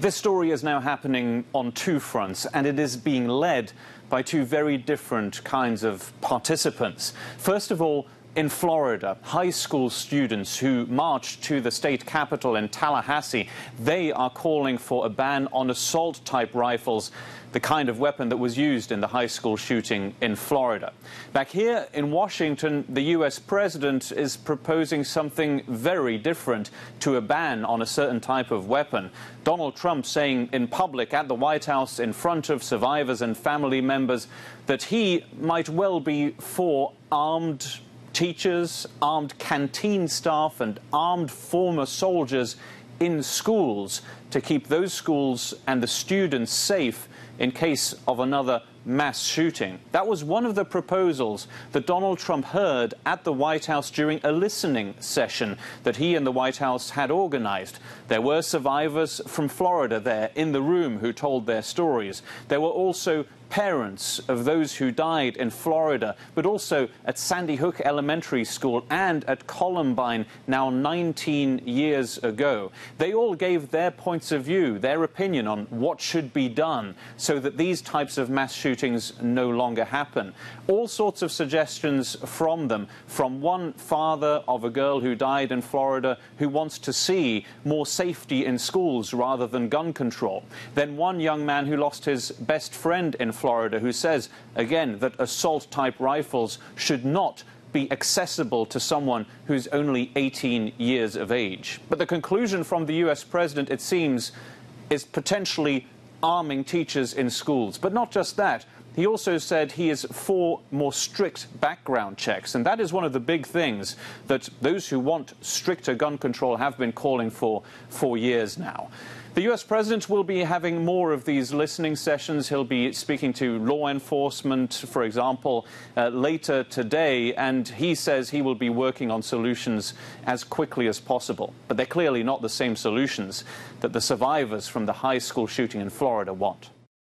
This story is now happening on two fronts, and it is being led by two very different kinds of participants. First of all, in Florida, high school students who marched to the state capitol in Tallahassee, they are calling for a ban on assault-type rifles, the kind of weapon that was used in the high school shooting in Florida. Back here in Washington, the U.S. president is proposing something very different to a ban on a certain type of weapon. Donald Trump saying in public at the White House in front of survivors and family members that he might well be for armed teachers, armed canteen staff and armed former soldiers in schools to keep those schools and the students safe in case of another mass shooting. That was one of the proposals that Donald Trump heard at the White House during a listening session that he and the White House had organized. There were survivors from Florida there in the room who told their stories. There were also parents of those who died in Florida, but also at Sandy Hook Elementary School and at Columbine now 19 years ago. They all gave their points of view, their opinion on what should be done so that these types of mass shootings no longer happen. All sorts of suggestions from them, from one father of a girl who died in Florida who wants to see more safety in schools rather than gun control. Then one young man who lost his best friend in Florida who says, again, that assault-type rifles should not be accessible to someone who's only 18 years of age. But the conclusion from the U.S. president, it seems, is potentially arming teachers in schools. But not just that. He also said he is for more strict background checks, and that is one of the big things that those who want stricter gun control have been calling for years now. The U.S. president will be having more of these listening sessions. He'll be speaking to law enforcement, for example, later today, and he says he will be working on solutions as quickly as possible. But they're clearly not the same solutions that the survivors from the high school shooting in Florida want.